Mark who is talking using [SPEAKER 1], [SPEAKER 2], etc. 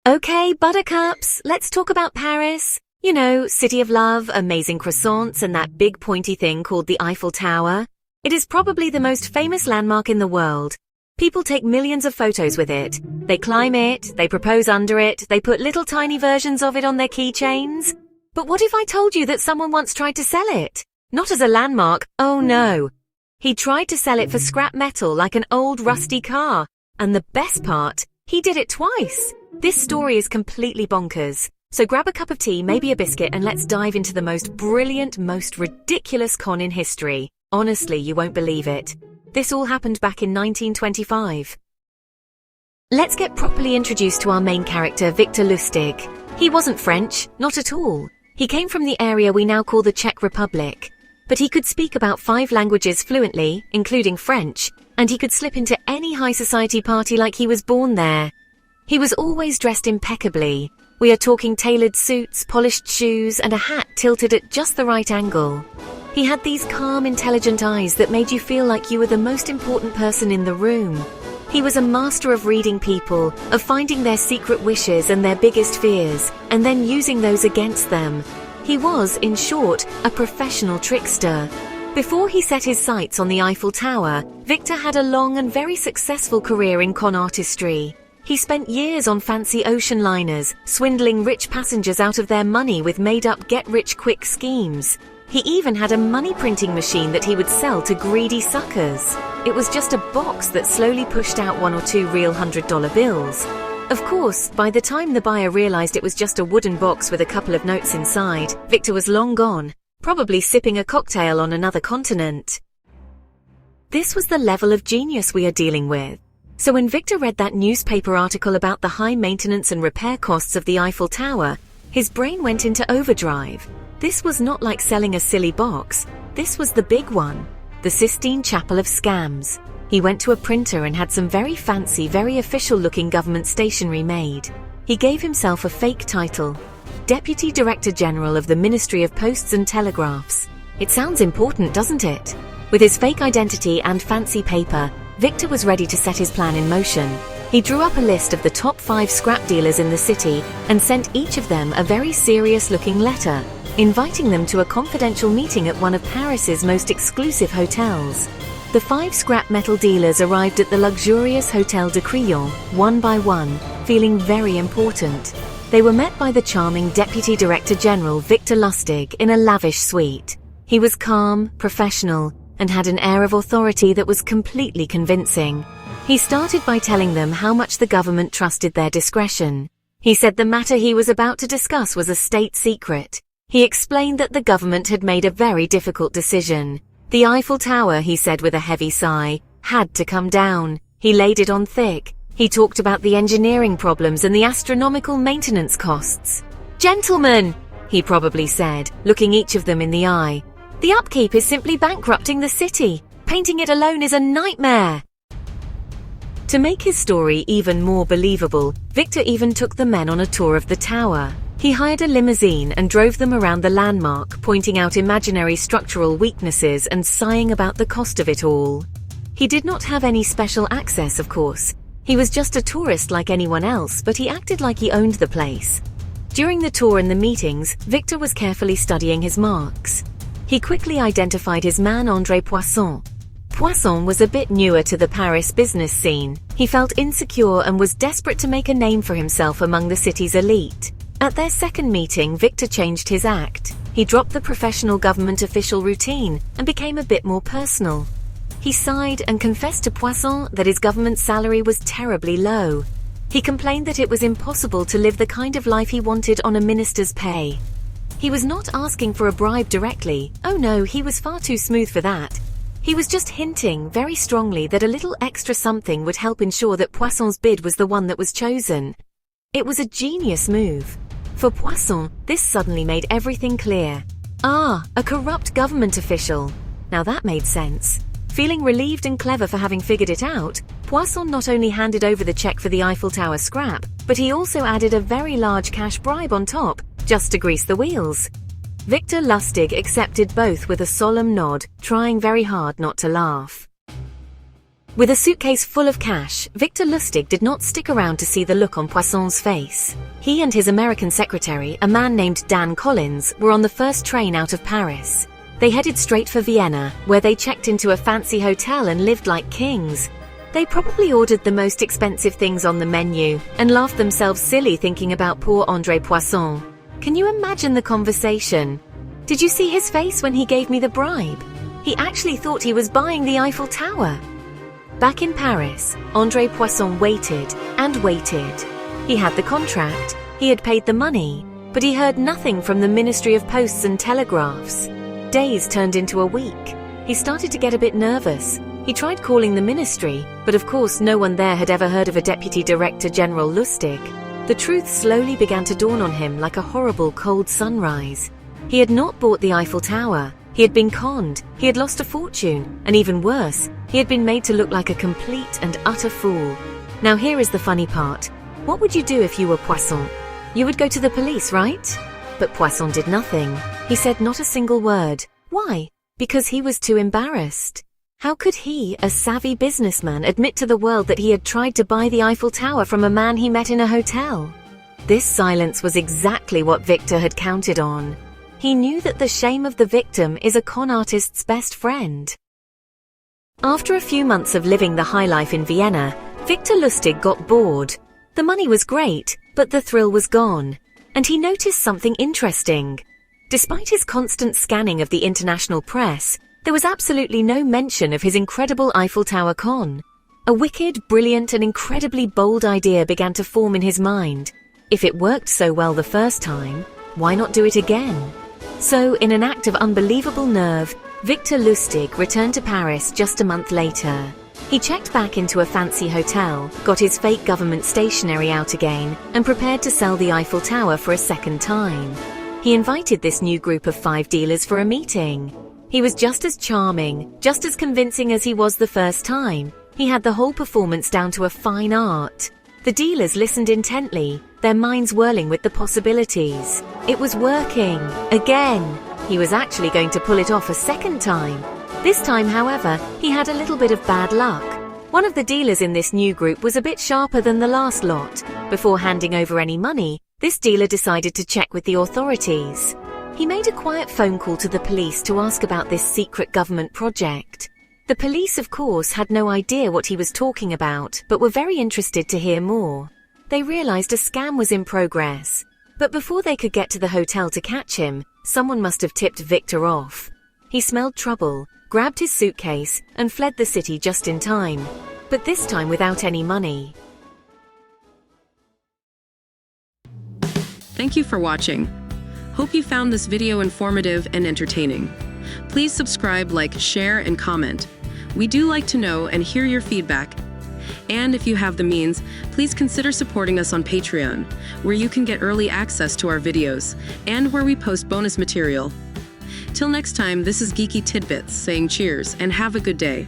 [SPEAKER 1] Okay, buttercups, let's talk about Paris. You know, City of Love, amazing croissants, and that big pointy thing called the Eiffel Tower. It is probably the most famous landmark in the world. People take millions of photos with it. They climb it, they propose under it, they put little tiny versions of it on their keychains. But what if I told you that someone once tried to sell it? Not as a landmark, oh no. He tried to sell it for scrap metal like an old rusty car. And the best part, he did it twice. This story is completely bonkers. So grab a cup of tea, maybe a biscuit, and let's dive into the most brilliant, most ridiculous con in history. Honestly, you won't believe it. This all happened back in 1925. Let's get properly introduced to our main character, Victor Lustig. He wasn't French, not at all. He came from the area we now call the Czech Republic. But he could speak about 5 languages fluently, including French, and he could slip into any high society party like he was born there. He was always dressed impeccably. We are talking tailored suits, polished shoes, and a hat tilted at just the right angle. He had these calm, intelligent eyes that made you feel like you were the most important person in the room. He was a master of reading people, of finding their secret wishes and their biggest fears, and then using those against them. He was, in short, a professional trickster. Before he set his sights on the Eiffel Tower, Victor had a long and very successful career in con artistry. He spent years on fancy ocean liners, swindling rich passengers out of their money with made-up get-rich-quick schemes. He even had a money printing machine that he would sell to greedy suckers. It was just a box that slowly pushed out 1 or 2 real $100 bills. Of course, by the time the buyer realized it was just a wooden box with a couple of notes inside, Victor was long gone, probably sipping a cocktail on another continent. This was the level of genius we are dealing with. So when Victor read that newspaper article about the high maintenance and repair costs of the Eiffel Tower, his brain went into overdrive. This was not like selling a silly box. This was the big one, the Sistine Chapel of scams. He went to a printer and had some very fancy, very official-looking government stationery made. He gave himself a fake title, Deputy Director General of the Ministry of Posts and Telegraphs. It sounds important, doesn't it? With his fake identity and fancy paper, Victor was ready to set his plan in motion. He drew up a list of the top 5 scrap dealers in the city and sent each of them a very serious-looking letter, inviting them to a confidential meeting at one of Paris's most exclusive hotels. The 5 scrap metal dealers arrived at the luxurious Hotel de Crillon, one by one, feeling very important. They were met by the charming Deputy Director General Victor Lustig in a lavish suite. He was calm, professional, and had an air of authority that was completely convincing. He started by telling them how much the government trusted their discretion. He said the matter he was about to discuss was a state secret. He explained that the government had made a very difficult decision. The Eiffel Tower, he said with a heavy sigh, had to come down. He laid it on thick. He talked about the engineering problems and the astronomical maintenance costs. "Gentlemen," he probably said, looking each of them in the eye, "the upkeep is simply bankrupting the city. Painting it alone is a nightmare." To make his story even more believable, Victor even took the men on a tour of the tower. He hired a limousine and drove them around the landmark, pointing out imaginary structural weaknesses and sighing about the cost of it all. He did not have any special access, of course. He was just a tourist like anyone else, but he acted like he owned the place. During the tour and the meetings, Victor was carefully studying his marks. He quickly identified his man André Poisson. Poisson was a bit newer to the Paris business scene. He felt insecure and was desperate to make a name for himself among the city's elite. At their second meeting, Victor changed his act. He dropped the professional government official routine and became a bit more personal. He sighed and confessed to Poisson that his government salary was terribly low. He complained that it was impossible to live the kind of life he wanted on a minister's pay. He was not asking for a bribe directly. Oh no, he was far too smooth for that. He was just hinting very strongly that a little extra something would help ensure that Poisson's bid was the one that was chosen. It was a genius move. For Poisson, this suddenly made everything clear. Ah, a corrupt government official. Now that made sense. Feeling relieved and clever for having figured it out, Poisson not only handed over the check for the Eiffel Tower scrap, but he also added a very large cash bribe on top, just to grease the wheels. Victor Lustig accepted both with a solemn nod, trying very hard not to laugh. With a suitcase full of cash, Victor Lustig did not stick around to see the look on Poisson's face. He and his American secretary, a man named Dan Collins, were on the first train out of Paris. They headed straight for Vienna, where they checked into a fancy hotel and lived like kings. They probably ordered the most expensive things on the menu and laughed themselves silly thinking about poor André Poisson. Can you imagine the conversation? Did you see his face when he gave me the bribe? He actually thought he was buying the Eiffel Tower. Back in Paris, André Poisson waited and waited. He had the contract, he had paid the money, but he heard nothing from the Ministry of Posts and Telegraphs. Days turned into a week. He started to get a bit nervous. He tried calling the ministry, but of course no one there had ever heard of a Deputy Director General Lustig. The truth slowly began to dawn on him like a horrible cold sunrise. He had not bought the Eiffel Tower. He had been conned, he had lost a fortune, and even worse, he had been made to look like a complete and utter fool. Now here is the funny part. What would you do if you were Poisson? You would go to the police, right? But Poisson did nothing. He said not a single word. Why? Because he was too embarrassed. How could he, a savvy businessman, admit to the world that he had tried to buy the Eiffel Tower from a man he met in a hotel? This silence was exactly what Victor had counted on. He knew that the shame of the victim is a con artist's best friend. After a few months of living the high life in Vienna, Victor Lustig got bored. The money was great, but the thrill was gone. And he noticed something interesting. Despite his constant scanning of the international press, there was absolutely no mention of his incredible Eiffel Tower con. A wicked, brilliant, and incredibly bold idea began to form in his mind. If it worked so well the first time, why not do it again? So, in an act of unbelievable nerve, Victor Lustig returned to Paris just a month later. He checked back into a fancy hotel, got his fake government stationery out again, and prepared to sell the Eiffel Tower for a second time. He invited this new group of 5 dealers for a meeting. He was just as charming, just as convincing as he was the first time. He had the whole performance down to a fine art. The dealers listened intently, their minds whirling with the possibilities. It was working. Again. He was actually going to pull it off a second time. This time, however, he had a little bit of bad luck. One of the dealers in this new group was a bit sharper than the last lot. Before handing over any money, this dealer decided to check with the authorities. He made a quiet phone call to the police to ask about this secret government project. The police, of course, had no idea what he was talking about, but were very interested to hear more. They realized a scam was in progress. But before they could get to the hotel to catch him, someone must have tipped Victor off. He smelled trouble, grabbed his suitcase, and fled the city just in time. But this time without any money.
[SPEAKER 2] Thank you for watching. Hope you found this video informative and entertaining. Please subscribe, like, share, and comment. We do like to know and hear your feedback. And if you have the means, please consider supporting us on Patreon, where you can get early access to our videos, and where we post bonus material. Till next time, this is Geeky Tidbits saying cheers and have a good day.